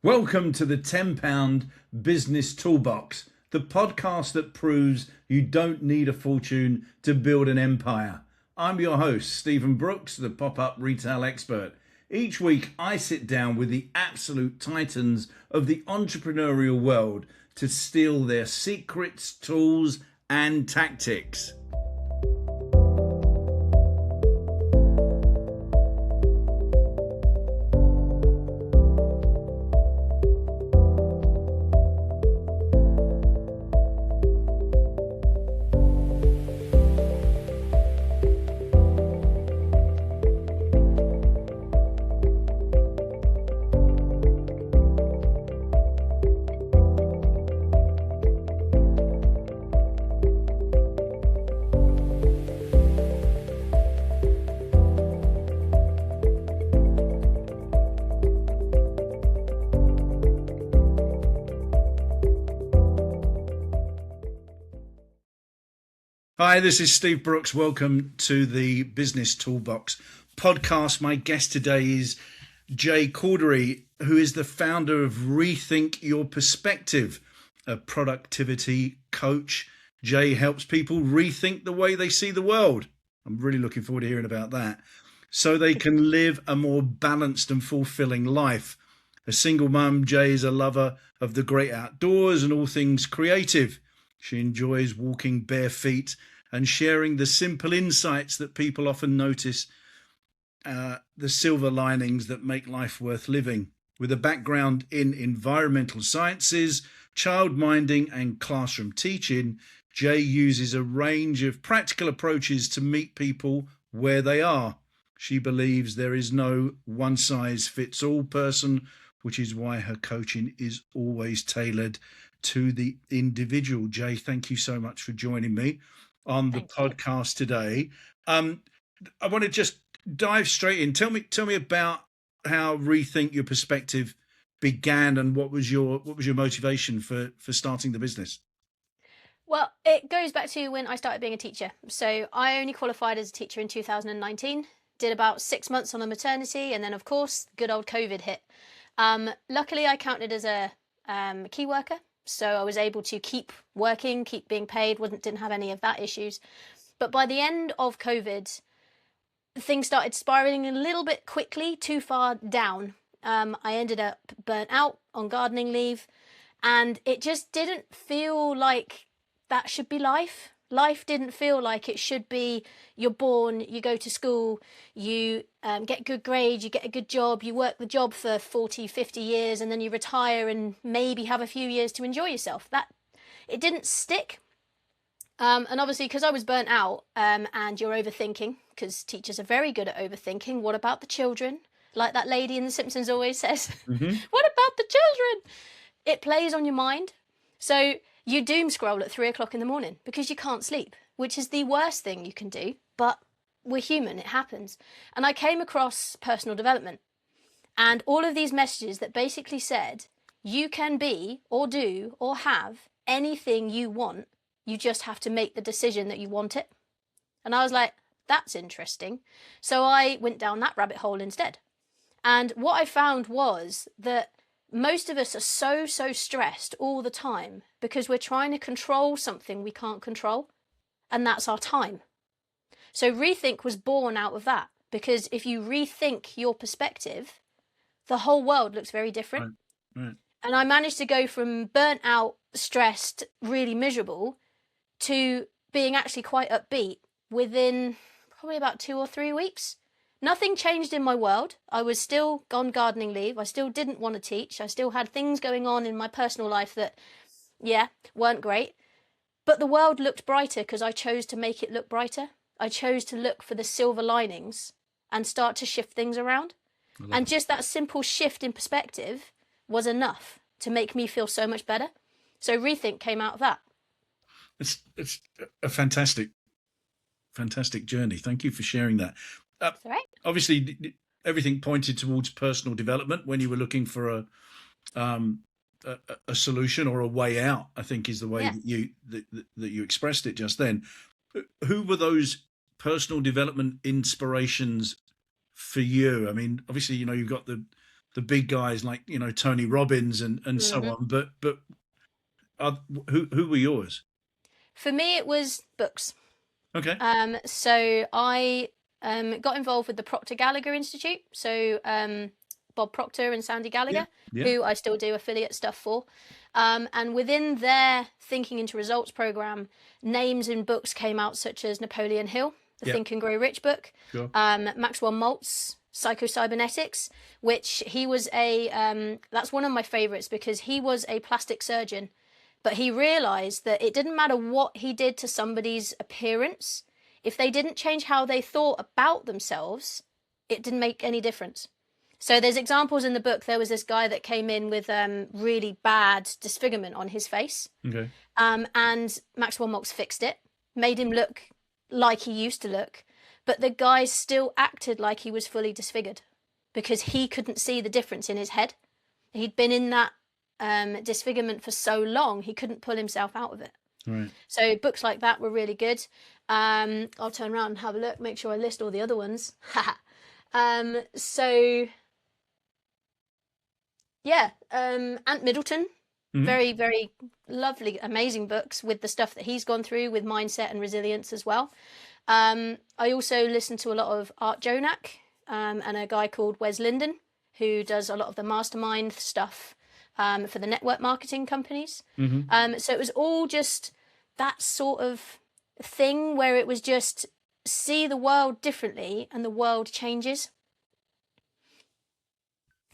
Welcome to the £10 Business Toolbox, the podcast that proves you don't need a fortune to build an empire. I'm your host, Stephen Brooks, the pop-up retail expert. Each week, I sit down with the absolute titans of the entrepreneurial world to steal their secrets, tools, and tactics. Hi, this is Steve Brooks. Welcome to the Business Toolbox podcast. My guest today is Jaiye Cordery, who is the founder of reThink Your Perspective, a productivity coach. Jaiye helps people rethink the way they see the world. I'm really looking forward to hearing about that, so they can live a more balanced and fulfilling life. A single mum, Jaiye is a lover of the great outdoors and all things creative. She enjoys walking bare feet and sharing the simple insights that people often notice, the silver linings that make life worth living. With a background in environmental sciences, child minding and classroom teaching, Jaiye uses a range of practical approaches to meet people where they are. She believes there is no one-size-fits-all person, which is why her coaching is always tailored to the individual. Jaiye, thank you so much for joining me on the podcast today. I want to just dive straight in. Tell me about how reThink Your Perspective began, and what was your motivation for starting the business? Well, it goes back to when I started being a teacher. So I only qualified as a teacher in 2019, did about 6 months on a maternity, and then of course good old COVID hit. Luckily I counted as a key worker, so I was able to keep working, keep being paid, didn't have any of that issues. But by the end of COVID, things started spiraling a little bit quickly, too far down. I ended up burnt out on gardening leave, and it just didn't feel like that should be life. Life didn't feel like it should be, you're born, you go to school, you get good grades, you get a good job, you work the job for 40, 50 years, and then you retire and maybe have a few years to enjoy yourself. It didn't stick. And obviously, because I was burnt out, and you're overthinking, because teachers are very good at overthinking. What about the children? Like that lady in The Simpsons always says, What about the children? It plays on your mind. So you doom scroll at 3 o'clock in the morning because you can't sleep, which is the worst thing you can do, but we're human, it happens. And I came across personal development and all of these messages that basically said, you can be or do or have anything you want, you just have to make the decision that you want it. And I was like, that's interesting. So I went down that rabbit hole instead. And what I found was that most of us are so stressed all the time because we're trying to control something we can't control, and that's our time. So reThink was born out of that, because if you rethink your perspective, the whole world looks very different. Right. And I managed to go from burnt out, stressed, really miserable to being actually quite upbeat within probably about 2 or 3 weeks. Nothing changed in my world. I was still on gardening leave. I still didn't want to teach. I still had things going on in my personal life that, weren't great. But the world looked brighter because I chose to make it look brighter. I chose to look for the silver linings and start to shift things around. And just that simple shift in perspective was enough to make me feel so much better. So reThink came out of that. It's a fantastic journey. Thank you for sharing that. That's all right. Obviously, everything pointed towards personal development when you were looking for a solution or a way out, I think is the way that you expressed it just then. Who were those personal development inspirations for you? I mean, obviously, you've got the the big guys like, you know, Tony Robbins and so Hmm. on. But who were yours? For me, it was books. Okay. So I got involved with the Proctor Gallagher Institute. So Bob Proctor and Sandy Yeah. Gallagher, Yeah. who I still do affiliate stuff for. And within their Thinking into Results program, names in books came out such as Napoleon Hill, the Yeah. Think and Grow Rich book, Sure. Maxwell Maltz, Psycho-Cybernetics, which he was that's one of my favorites because he was a plastic surgeon, but he realized that it didn't matter what he did to somebody's appearance. If they didn't change how they thought about themselves, it didn't make any difference. So there's examples in the book. There was this guy that came in with really bad disfigurement on his face, Okay. and Maxwell Maltz fixed it, made him look like he used to look, but the guy still acted like he was fully disfigured because he couldn't see the difference in his head. He'd been in that disfigurement for so long, he couldn't pull himself out of it. Right. So books like that were really good. I'll turn around and have a look, make sure I list all the other ones. So yeah, Ant Middleton, very, very lovely, amazing books with the stuff that he's gone through with mindset and resilience as well. I also listen to a lot of Art Jonak and a guy called Wes Linden, who does a lot of the mastermind stuff for the network marketing companies. So it was all just that sort of thing where it was just see the world differently and the world changes.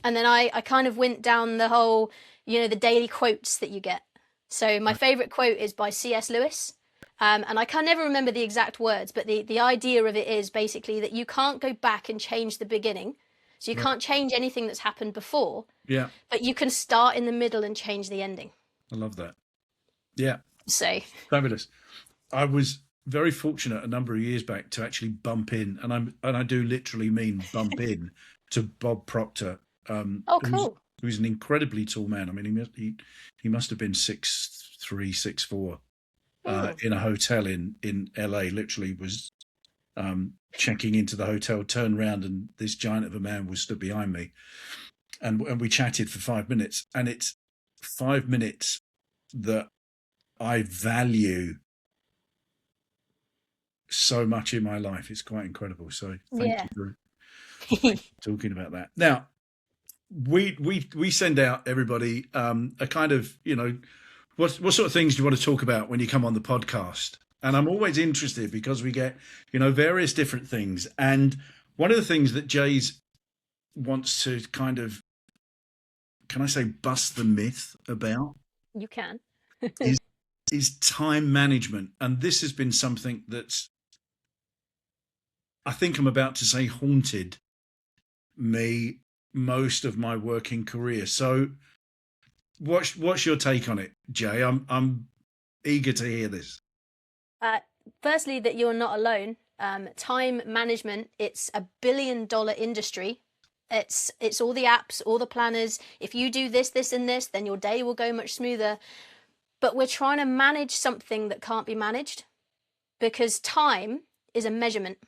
And then I kind of went down the whole, you know, the daily quotes that you get. So my favorite quote is by C.S. Lewis. And I can never remember the exact words, but the idea of it is basically that you can't go back and change the beginning. So you can't change anything that's happened before. Yeah. But you can start in the middle and change the ending. I love that. Yeah. So Fabulous. I was very fortunate a number of years back to actually bump in, and I do literally mean bump in to Bob Proctor. oh, cool. Who's an incredibly tall man. I mean, he must have been 6'3", 6'4", in a hotel in LA. Literally was checking into the hotel, turned around, and this giant of a man was stood behind me, and we chatted for 5 minutes. And it's 5 minutes that I value so much in my life. It's quite incredible. So thank you for talking about that. Now, we send out everybody a kind of, you know, what sort of things do you want to talk about when you come on the podcast? And I'm always interested because we get, you know, various different things. And one of the things that Jay's wants to kind of, can I say, bust the myth about? You can. is time management. And this has been something that's, I think I'm about to say, haunted me most of my working career. So what's your take on it, Jay? I'm eager to hear this. Firstly, that you're not alone. Time management, it's $1 billion industry. It's all the apps, all the planners. If you do this, this, and this, then your day will go much smoother. But we're trying to manage something that can't be managed because time is a measurement.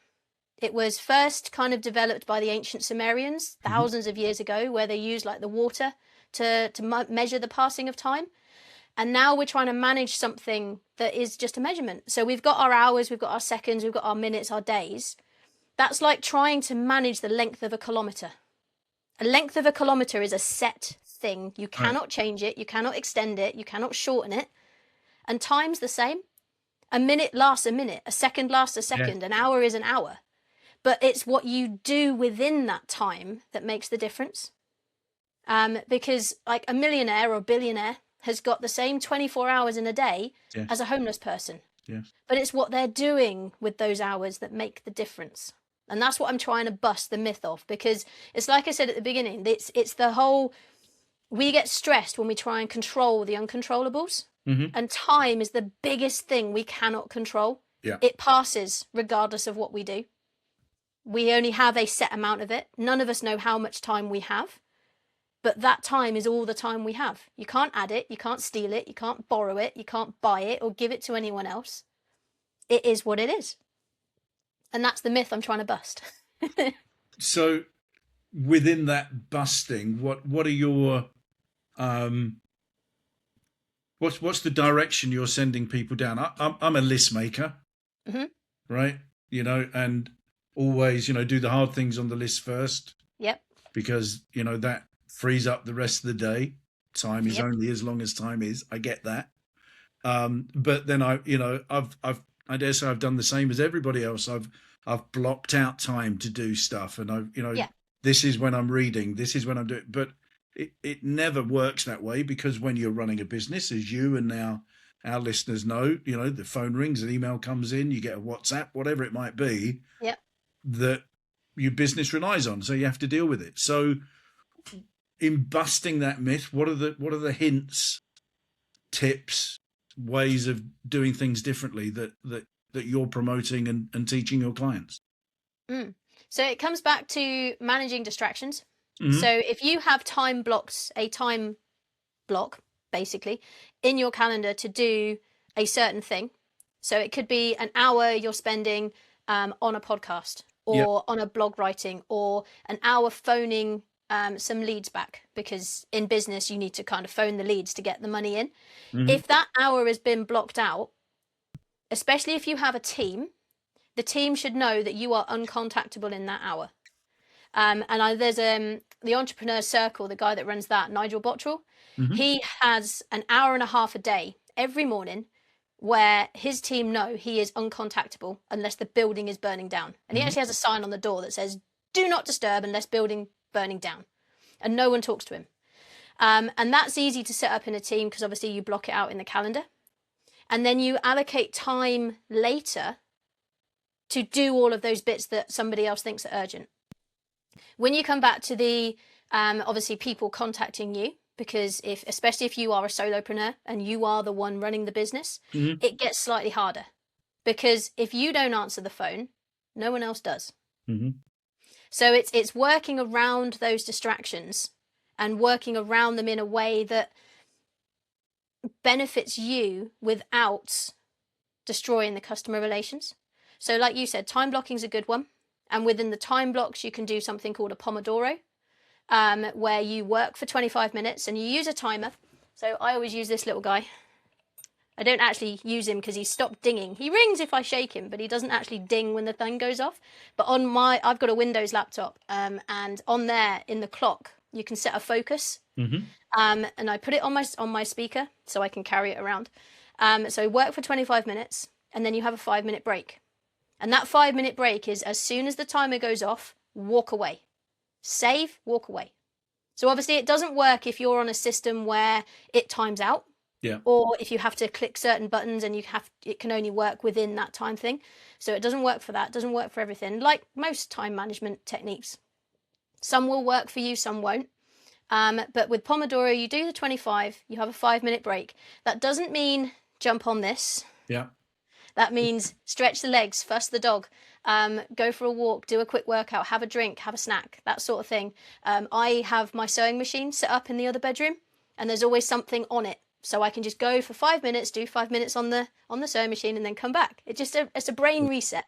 It was first kind of developed by the ancient Sumerians thousands of years ago, where they used like the water to measure the passing of time. And now we're trying to manage something that is just a measurement. So we've got our hours, we've got our seconds, we've got our minutes, our days. That's like trying to manage the length of a kilometre. A length of a kilometre is a set thing. You cannot change it, you cannot extend it, you cannot shorten it. And time's the same. A minute lasts a minute, a second lasts a second, an hour is an hour. But it's what you do within that time that makes the difference. Because like a millionaire or billionaire has got the same 24 hours in a day as a homeless person. Yes. But it's what they're doing with those hours that make the difference. And that's what I'm trying to bust the myth of, because it's like I said at the beginning, it's the whole, we get stressed when we try and control the uncontrollables. And time is the biggest thing we cannot control. It passes regardless of what we do. We only have a set amount of it. None of us know how much time we have. But that time is all the time we have. You can't add it, you can't steal it, you can't borrow it, you can't buy it or give it to anyone else. It is what it is. And that's the myth I'm trying to bust. So within that busting, what are your what's the direction you're sending people down? I'm a list maker, Hmm. right? And always, do the hard things on the list first, Yep. because that frees up the rest of the day. Time is Yep. only as long as time is. I get that. But then I dare say I've done the same as everybody else. I've blocked out time to do stuff, and Yeah. this is when I'm reading, this is when I'm doing. But it never works that way, because when you're running a business, as you and now our listeners know, the phone rings, an email comes in, you get a WhatsApp, whatever it might be, Yep. that your business relies on. So you have to deal with it. So in busting that myth, what are the hints, tips, ways of doing things differently that you're promoting and teaching your clients? Mm. So it comes back to managing distractions. Mm-hmm. So if you have a time block basically in your calendar to do a certain thing. So it could be an hour you're spending on a podcast Yep. or on a blog writing, or an hour phoning some leads back, because in business you need to kind of phone the leads to get the money in. Mm-hmm. If that hour has been blocked out, especially if you have a team, the team should know that you are uncontactable in that hour. There's the Entrepreneur Circle, the guy that runs that, Nigel Bottrell. Mm-hmm. He has an hour and a half a day every morning where his team know he is uncontactable unless the building is burning down. And he Mm-hmm. actually has a sign on the door that says, "Do not disturb unless building burning down." And no one talks to him. And that's easy to set up in a team, because obviously you block it out in the calendar. And then you allocate time later to do all of those bits that somebody else thinks are urgent. When you come back to the obviously people contacting you, because especially if you are a solopreneur and you are the one running the business, Mm-hmm. it gets slightly harder, because if you don't answer the phone, no one else does. Mm-hmm. So it's working around those distractions and working around them in a way that benefits you without destroying the customer relations. So like you said, time blocking is a good one. And within the time blocks, you can do something called a Pomodoro, where you work for 25 minutes and you use a timer. So I always use this little guy. I don't actually use him because he's stopped dinging. He rings if I shake him, but he doesn't actually ding when the thing goes off. But I've got a Windows laptop, and on there in the clock, you can set a focus. Mm-hmm. And I put it on my speaker so I can carry it around. So work for 25 minutes, and then you have a 5-minute break. And that 5-minute break is, as soon as the timer goes off, walk away. Save, walk away. So obviously it doesn't work if you're on a system where it times out. Yeah. Or if you have to click certain buttons and it can only work within that time thing. So it doesn't work for that. It doesn't work for everything. Like most time management techniques. Some will work for you, some won't. But with Pomodoro, you do the 25, you have a 5-minute break. That doesn't mean jump on this. Yeah. That means stretch the legs, fuss the dog, go for a walk, do a quick workout, have a drink, have a snack, that sort of thing. I have my sewing machine set up in the other bedroom, and there's always something on it. So I can just go for 5 minutes, do 5 minutes on the sewing machine, and then come back. It's a brain reset.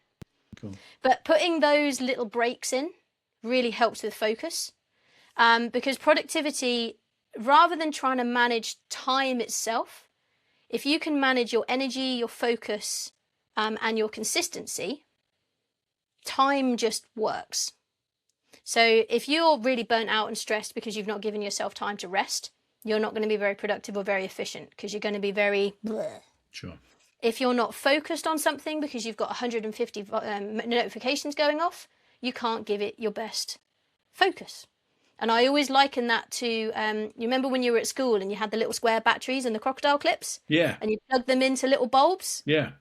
Cool. But putting those little breaks in really helps with focus, because productivity, rather than trying to manage time itself, if you can manage your energy, your focus, and your consistency, time just works. So if you're really burnt out and stressed because you've not given yourself time to rest, you're not going to be very productive or very efficient, because you're going to be very bleh. Sure. If you're not focused on something because you've got 150 notifications going off, you can't give it your best focus. And I always liken that to, you remember when you were at school and you had the little square batteries and the crocodile clips? Yeah. And you plug them into little bulbs? Yeah.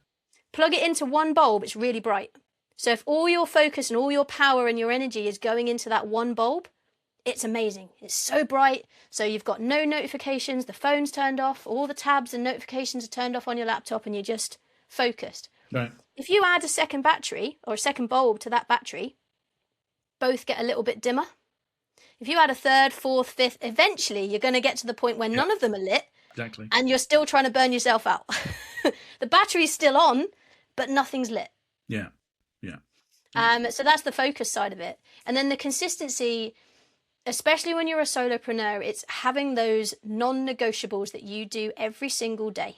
Plug it into one bulb, it's really bright. So if all your focus and all your power and your energy is going into that one bulb, it's amazing. It's so bright. So you've got no notifications, the phone's turned off, all the tabs and notifications are turned off on your laptop, and you're just focused. Right. If you add a second battery or a second bulb to that battery, both get a little bit dimmer. If you add a third, fourth, fifth, eventually you're going to get to the point where none of them are lit. Exactly. And you're still trying to burn yourself out. The battery's still on, but nothing's lit. Yeah. Yeah. So that's the focus side of it. And then the consistency, especially when you're a solopreneur, it's having those non-negotiables that you do every single day.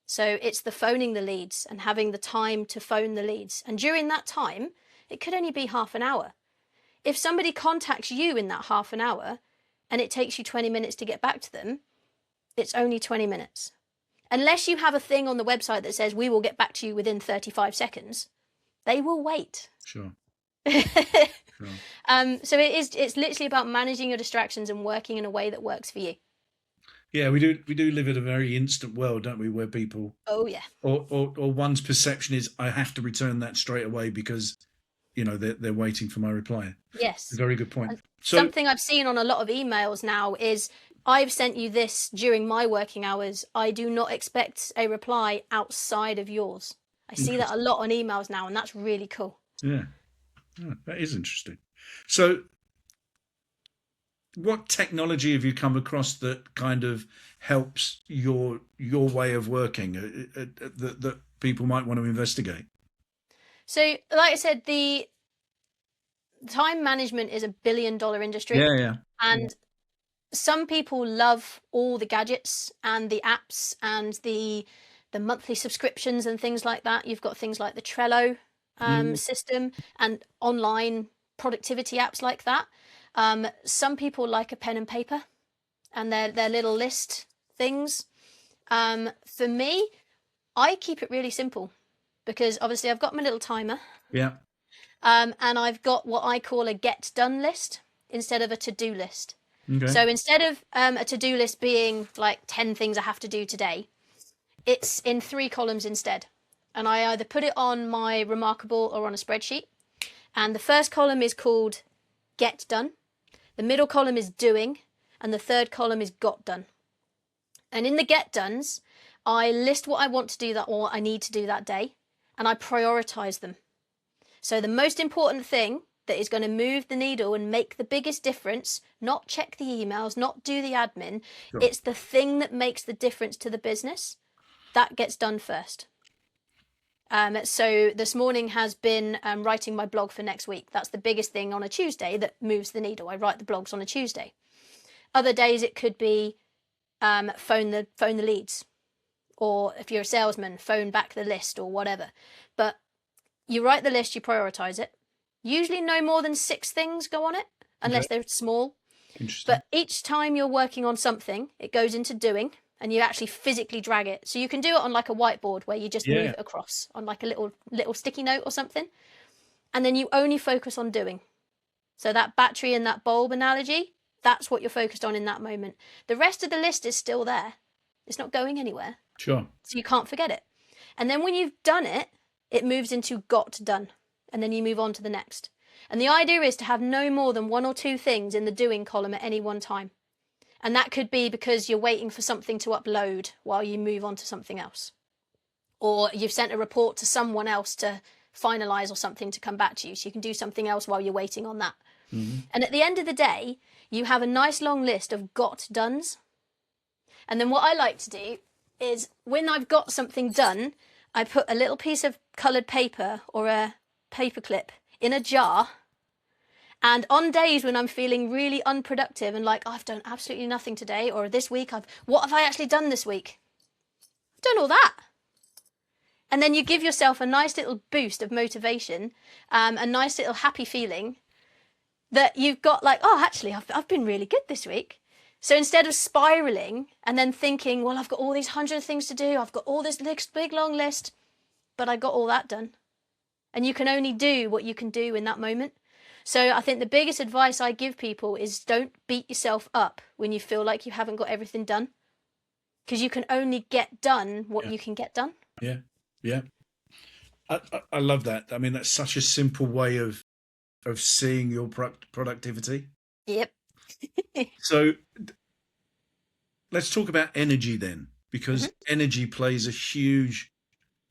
So it's the phoning the leads and having the time to phone the leads. And during that time, it could only be half an hour. If somebody contacts you in that half an hour and it takes you 20 minutes to get back to them, it's only 20 minutes. Unless you have a thing on the website that says we will get back to you within 35 seconds, they will wait. Sure. Sure. So it's literally about managing your distractions and working in a way that works for you. Yeah, we do live in a very instant world, don't we, where people or one's perception is I have to return that straight away because they're waiting for my reply. Yes. Very good point. So, something I've seen on a lot of emails now is I've sent you this during my working hours. I do not expect a reply outside of yours. I see that a lot on emails now, and that's really cool. Yeah. Oh, that is interesting. So what technology have you come across that kind of helps your way of working that people might want to investigate? So, like I said, the time management is $1 billion industry. Yeah. And some people love all the gadgets and the apps and the monthly subscriptions and things like that. You've got things like the Trello system and online productivity apps like that. Some people like a pen and paper and their little list things. For me, I keep it really simple because obviously I've got my little timer. Yeah. And I've got what I call a get done list instead of a to-do list. Okay. So instead of a to-do list being like 10 things I have to do today, it's in 3 columns instead. And I either put it on my Remarkable or on a spreadsheet. And the first column is called Get Done. The middle column is Doing. And the third column is Got Done. And in the Get Dones, I list what I want to do that or I need to do that day. And I prioritize them. So the most important thing that is going to move the needle and make the biggest difference, not check the emails, not do the admin, Sure. It's the thing that makes the difference to the business. That gets done first. So this morning has been writing my blog for next week. That's the biggest thing on a Tuesday that moves the needle. I write the blogs on a Tuesday. Other days it could be phone the leads, or if you're a salesman, phone back the list or whatever. But you write the list, you prioritize it. Usually no more than 6 things go on it, unless they're small. Interesting. But each time you're working on something, it goes into doing, and you actually physically drag it. So you can do it on like a whiteboard where you just move it across on like a little sticky note or something. And then you only focus on doing. So that battery and that bulb analogy, that's what you're focused on in that moment. The rest of the list is still there. It's not going anywhere. Sure. So you can't forget it. And then when you've done it, it moves into got done. And then you move on to the next. And the idea is to have no more than 1 or 2 things in the doing column at any one time. And that could be because you're waiting for something to upload while you move on to something else. Or you've sent a report to someone else to finalize or something to come back to you. So you can do something else while you're waiting on that. Mm-hmm. And at the end of the day, you have a nice long list of got dones. And then what I like to do is when I've got something done, I put a little piece of coloured paper or a paper clip in a jar. And on days when I'm feeling really unproductive and like, oh, I've done absolutely nothing today, or this week, what have I actually done this week? I've done all that. And then you give yourself a nice little boost of motivation, a nice little happy feeling that you've got like, oh, actually, I've been really good this week. So instead of spiraling and then thinking, well, I've got all these 100 things to do, I've got all this big long list, but I got all that done. And you can only do what you can do in that moment. So I think the biggest advice I give people is don't beat yourself up when you feel like you haven't got everything done, because you can only get done what you can get done. Yeah. I love that. I mean, that's such a simple way of seeing your productivity. Yep. So let's talk about energy then, because energy plays a huge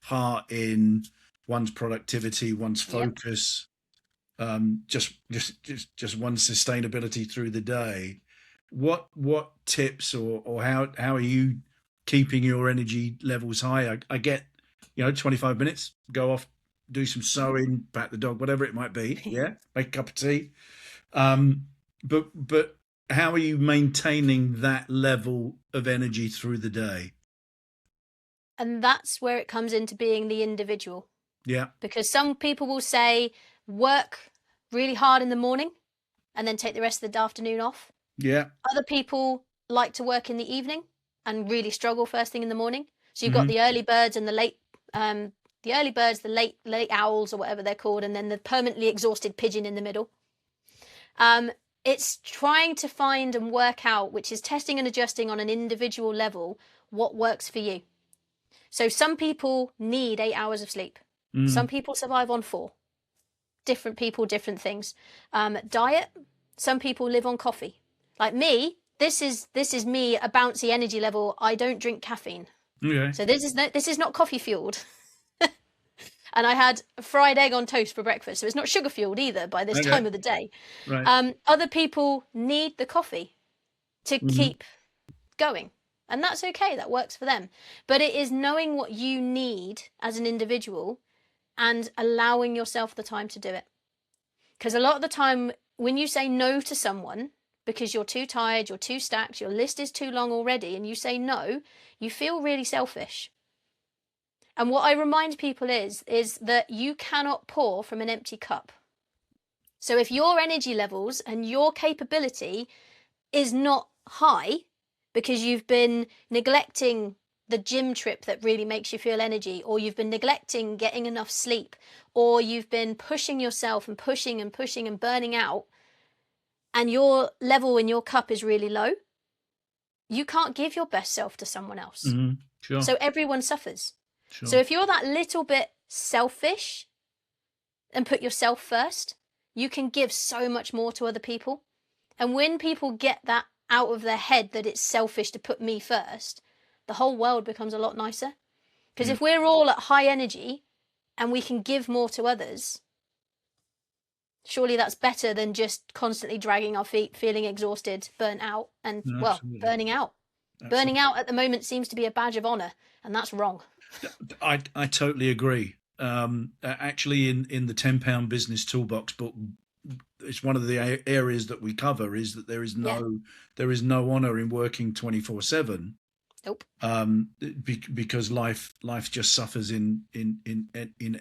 part in one's productivity, one's focus. Just one sustainability through the day. What tips or how are you keeping your energy levels high? I get 25 minutes, go off, do some sewing, pat the dog, whatever it might be. Yeah, make a cup of tea. but how are you maintaining that level of energy through the day? And that's where it comes into being the individual. Yeah. Because some people will say, work really hard in the morning and then take the rest of the afternoon off. Yeah. Other people like to work in the evening and really struggle first thing in the morning. So you've got Hmm. the early birds and the early birds, the late owls or whatever they're called, and then the permanently exhausted pigeon in the middle. It's trying to find and work out, which is testing and adjusting on an individual level, what works for you. So some people need 8 hours of sleep. Some people survive on 4. Different people, different things. Diet. Some people live on coffee. Like me, this is me, a bouncy energy level. I don't drink caffeine, Okay. so this is not coffee fueled. And I had a fried egg on toast for breakfast, so it's not sugar fueled either by this Okay. time of the day. Right. Other people need the coffee to Hmm. keep going, and that's okay. That works for them. But it is knowing what you need as an individual and allowing yourself the time to do it. Because a lot of the time, when you say no to someone because you're too tired, you're too stacked, your list is too long already, and you say no, you feel really selfish. And what I remind people is that you cannot pour from an empty cup. So if your energy levels and your capability is not high because you've been neglecting the gym trip that really makes you feel energy, or you've been neglecting getting enough sleep, or you've been pushing yourself and pushing and pushing and burning out, and your level in your cup is really low, you can't give your best self to someone else. Hmm. Sure. So everyone suffers. Sure. So if you're that little bit selfish and put yourself first, you can give so much more to other people. And when people get that out of their head that it's selfish to put me first, the whole world becomes a lot nicer. Because Yeah. if we're all at high energy and we can give more to others, surely that's better than just constantly dragging our feet, feeling exhausted, burnt out, and, No, well, absolutely. burning out. Burning out at the moment seems to be a badge of honor, and that's wrong. I totally agree. Actually, in the £10 business toolbox book, it's one of the areas that we cover is that Yeah. there is no honor in working 24/7. Nope. Because life just suffers in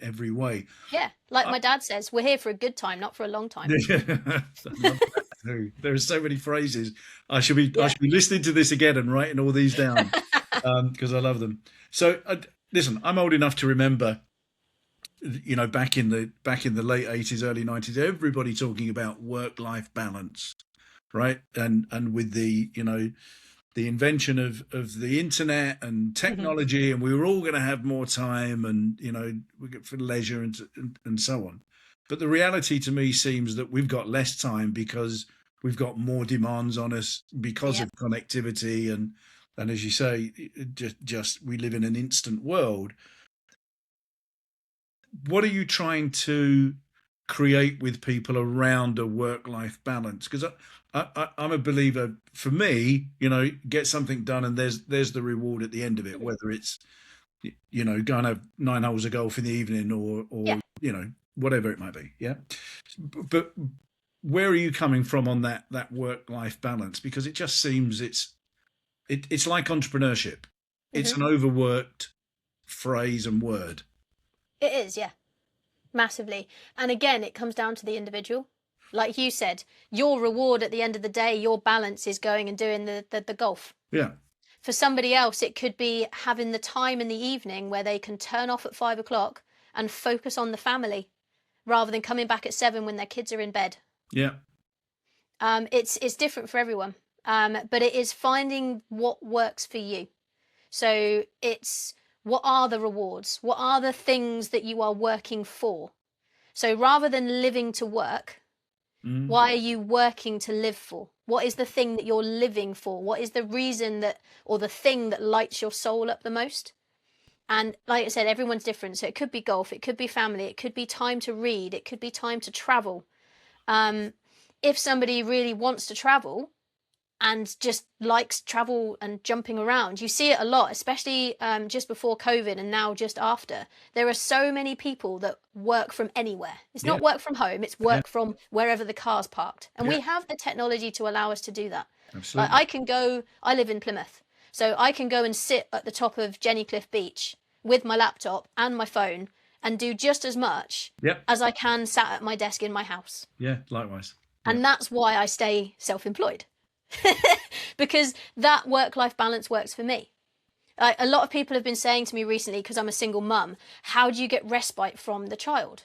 every way. Yeah. Like I, my dad says, we're here for a good time, not for a long time. I love that too. There are so many phrases. I should Yeah. be listening to this again and writing all these down because I love them. So listen, I'm old enough to remember, back in the late 80s, early 90s, everybody talking about work-life balance, right? And with the invention of the internet and Mhm. technology, and we were all going to have more time, and for leisure and so on. But the reality to me seems that we've got less time because we've got more demands on us because of Yep. connectivity, and as you say, just we live in an instant world. What are you trying to create with people around a work-life balance? Because I'm a believer. For me, get something done, and there's the reward at the end of it. Mhm. Whether it's go and have 9 holes of golf in the evening, or Yeah. whatever it might be. Yeah, but where are you coming from on that work-life balance? Because it just seems it's like entrepreneurship. It's Mhm. an overworked phrase and word. It is, yeah. Massively. And again, it comes down to the individual. Like you said, your reward at the end of the day, your balance is going and doing the golf. Yeah. For somebody else, it could be having the time in the evening where they can turn off at 5 o'clock and focus on the family rather than coming back at 7 when their kids are in bed. Yeah. It's different for everyone. But it is finding what works for you. So it's, what are the rewards? What are the things that you are working for? So rather than living to work, Mm. why are you working to live for? What is the thing that you're living for? What is the reason that, or the thing that lights your soul up the most? And like I said, everyone's different. So it could be golf, it could be family, it could be time to read, it could be time to travel. If somebody really wants to travel, and just likes travel and jumping around. You see it a lot, especially just before COVID and now just after. There are so many people that work from anywhere. It's Yeah. not work from home, it's Yeah. work from wherever the car's parked. And Yeah. we have the technology to allow us to do that. Like Absolutely. I live in Plymouth, so I can go and sit at the top of Jennycliff Beach with my laptop and my phone and do just as much Yep. as I can sat at my desk in my house. Yeah. Likewise. And that's why I stay self-employed. Because that work-life balance works for me. A lot of people have been saying to me recently, because I'm a single mum, how do you get respite from the child?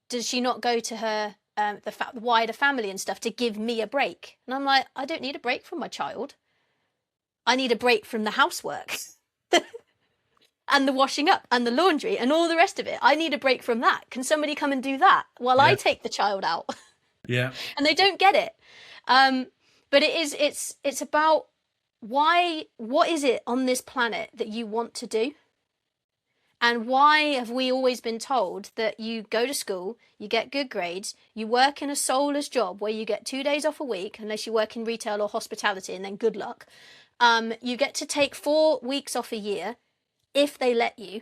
Does she not go to her the wider family and stuff to give me a break? And I'm like, I don't need a break from my child. I need a break from the housework and the washing up and the laundry and all the rest of it. I need a break from that. Can somebody come and do that while I take the child out? Yeah. And they don't get it. But it's about what is it on this planet that you want to do? And why have we always been told that you go to school, you get good grades, you work in a soulless job where you get 2 days off a week, unless you work in retail or hospitality, and then good luck. You get to take 4 weeks off a year, if they let you,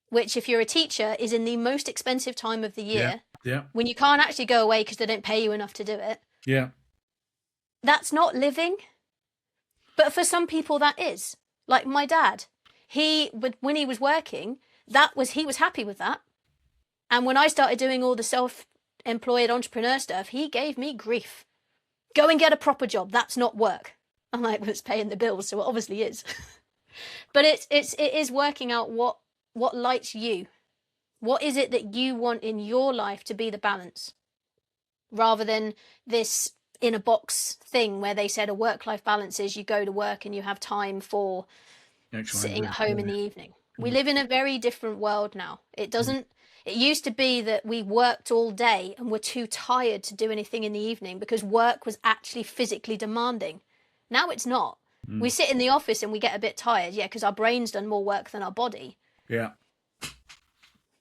which if you're a teacher is in the most expensive time of the year. Yeah. When you can't actually go away because they don't pay you enough to do it. Yeah. That's not living. But for some people that is. Like my dad. When he was working, he was happy with that. And when I started doing all the self-employed entrepreneur stuff, he gave me grief. Go and get a proper job. That's not work. I'm like, well, it's paying the bills, so it obviously is. But it is working out what lights you. What is it that you want in your life to be the balance? Rather than this in a box thing where they said a work-life balance is you go to work and you have time for sitting at home in the evening. We live in a very different world now. It used to be that we worked all day and were too tired to do anything in the evening because work was actually physically demanding. Now it's not. We sit in the office and we get a bit tired, because our brain's done more work than our body. Yeah.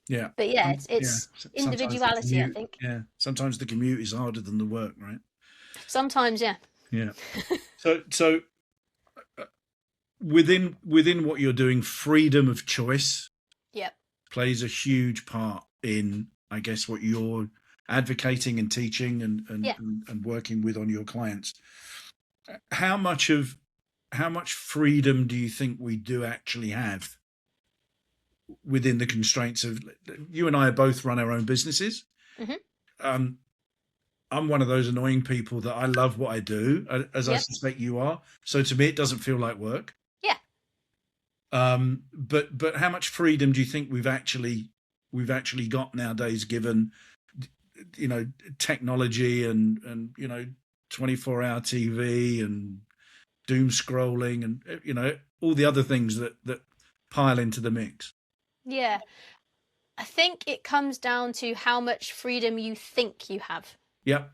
Yeah. But it's individuality, I think. Yeah. Sometimes the commute is harder than the work, right? Sometimes, yeah. Yeah. So within what you're doing, freedom of choice plays a huge part in, I guess, what you're advocating and teaching and working with on your clients. How much freedom do you think we do actually have within the constraints of, you and I both run our own businesses? Mm-hmm. I'm one of those annoying people that I love what I do, as I suspect you are. So to me, it doesn't feel like work. Yeah. But how much freedom do you think we've actually got nowadays, given, technology and 24-hour TV and doom scrolling and all the other things that pile into the mix? Yeah. I think it comes down to how much freedom you think you have. Yep.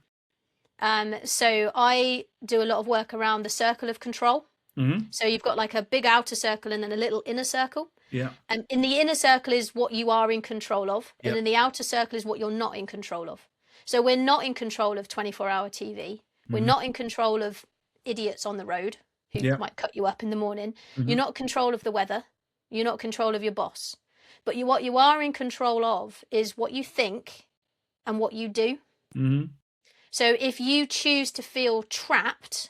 So I do a lot of work around the circle of control. Mm-hmm. So you've got like a big outer circle and then a little inner circle. Yeah. And in the inner circle is what you are in control of. And in the outer circle is what you're not in control of. So we're not in control of 24-hour TV. We're not in control of idiots on the road who might cut you up in the morning. Mm-hmm. You're not in control of the weather. You're not in control of your boss. But what you are in control of is what you think and what you do. Mm-hmm. So if you choose to feel trapped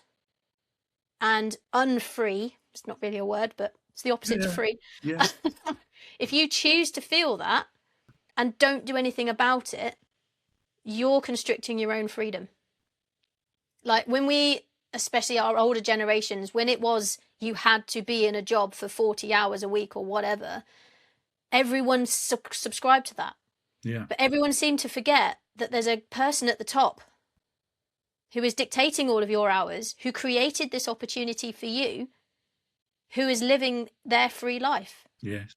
and unfree, it's not really a word, but it's the opposite to free. Yeah. If you choose to feel that and don't do anything about it, you're constricting your own freedom. Like when especially our older generations, when it was you had to be in a job for 40 hours a week or whatever, everyone subscribed to that. Yeah. But everyone seemed to forget that there's a person at the top who is dictating all of your hours, who created this opportunity for you, who is living their free life. Yes.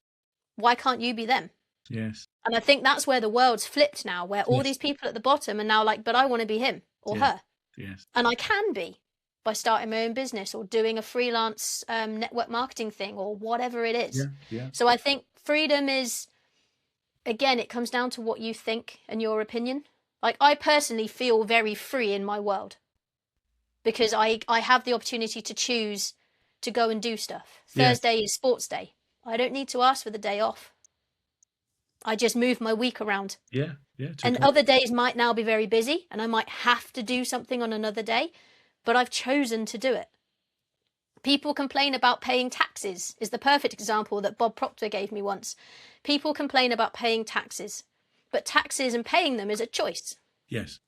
Why can't you be them? Yes. And I think that's where the world's flipped now, where all these people at the bottom are now like, but I want to be him or her. Yes. And I can be by starting my own business or doing a freelance network marketing thing or whatever it is. Yeah. So I think freedom is, again, it comes down to what you think and your opinion. Like I personally feel very free in my world because I have the opportunity to choose to go and do stuff. Yeah. Thursday is sports day. I don't need to ask for the day off. I just move my week around. Yeah. And other days might now be very busy and I might have to do something on another day, but I've chosen to do it. People complain about paying taxes is the perfect example that Bob Proctor gave me once. People complain about paying taxes, but taxes and paying them is a choice. Yes.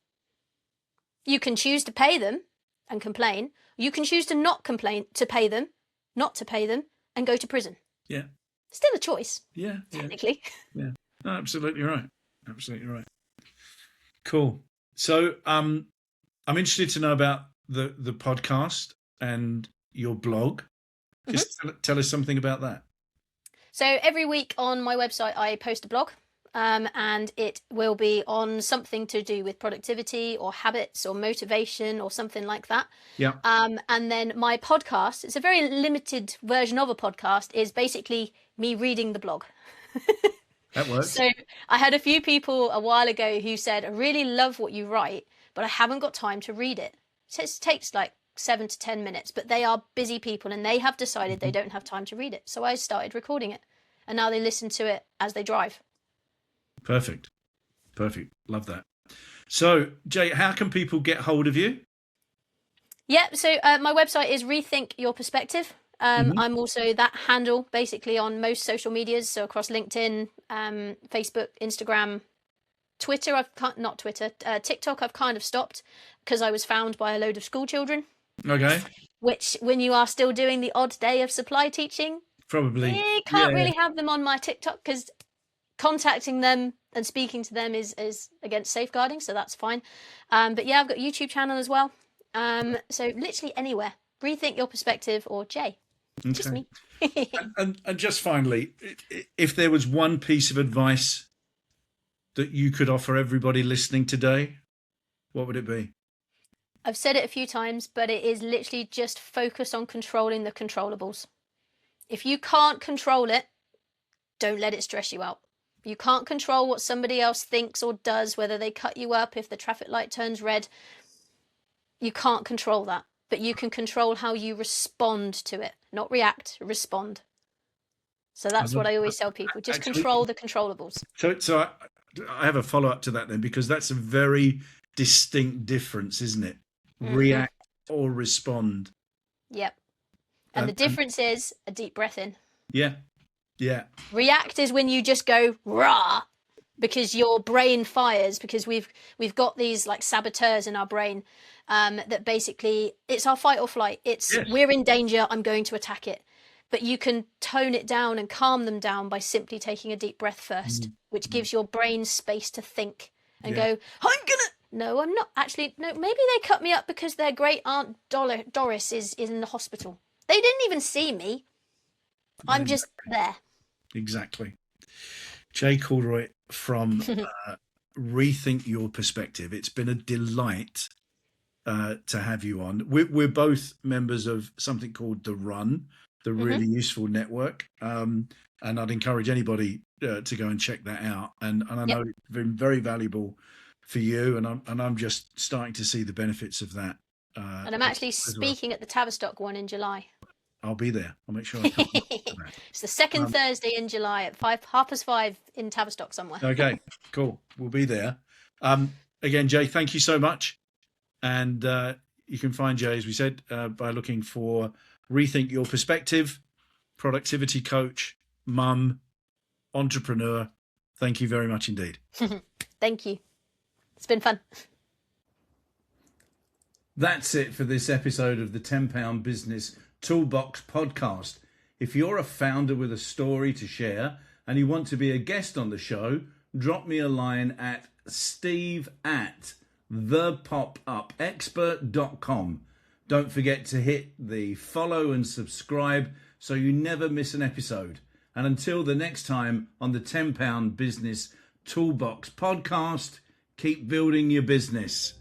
You can choose to pay them and complain. You can choose to not complain, to pay them, not to pay them, and go to prison. Yeah. Still a choice. Yeah. Technically. Yeah. No, absolutely right. Absolutely right. Cool. So I'm interested to know about the podcast and your blog. Just tell us something about that. So every week on my website, I post a blog, and it will be on something to do with productivity or habits or motivation or something like that. Yeah. And then my podcast, it's a very limited version of a podcast, is basically me reading the blog. That works. So I had a few people a while ago who said, I really love what you write, but I haven't got time to read it. So it takes like 7 to 10 minutes, but they are busy people and they have decided they don't have time to read it. So I started recording it and now they listen to it as they drive. Perfect. Love that. So Jay, how can people get hold of you? Yeah, so my website is reThink Your Perspective. I'm also that handle basically on most social medias, so across LinkedIn, Facebook, Instagram, Twitter. TikTok I've kind of stopped because I was found by a load of school children. Okay. Which, when you are still doing the odd day of supply teaching, probably you can't really have them on my TikTok because contacting them and speaking to them is against safeguarding, so that's fine. But yeah, I've got a YouTube channel as well. So literally anywhere. Rethink Your Perspective or Jay. Okay. Just me. and just finally, if there was one piece of advice that you could offer everybody listening today, what would it be? I've said it a few times, but it is literally just focus on controlling the controllables. If you can't control it, don't let it stress you out. You can't control what somebody else thinks or does, whether they cut you up, if the traffic light turns red. You can't control that, but you can control how you respond to it. Not react, respond. So that's what I always tell people. Just control the controllables. So I have a follow-up to that then, because that's a very distinct difference, isn't it? React or respond. Yep. And the difference is a deep breath in. Yeah. React is when you just go rah, because your brain fires, because we've got these like saboteurs in our brain that basically it's our fight or flight. It's we're in danger, I'm going to attack it. But you can tone it down and calm them down by simply taking a deep breath first, which gives your brain space to think and go, no, I'm not actually, no, maybe they cut me up because their great aunt Doris is in the hospital. They didn't even see me. I'm just there. Exactly. Jay Corduroy from Rethink Your Perspective. It's been a delight to have you on. We're both members of something called The Run, the really useful network. And I'd encourage anybody to go and check that out. And I know it's been very valuable for you. And I'm just starting to see the benefits of that. And I'm actually speaking at the Tavistock one in July. I'll be there. I'll make sure I come. It's the second Thursday in July at 5:30 in Tavistock somewhere. Okay, cool. We'll be there. Again, Jay, thank you so much. And you can find Jay, as we said, by looking for Rethink Your Perspective, productivity coach, mum, entrepreneur. Thank you very much indeed. Thank you. It's been fun. That's it for this episode of the £10 Business Toolbox podcast. If you're a founder with a story to share and you want to be a guest on the show, drop me a line at steve@thepopupexpert.com. Don't forget to hit the follow and subscribe so you never miss an episode. And until the next time on the £10 Business Toolbox podcast, keep building your business.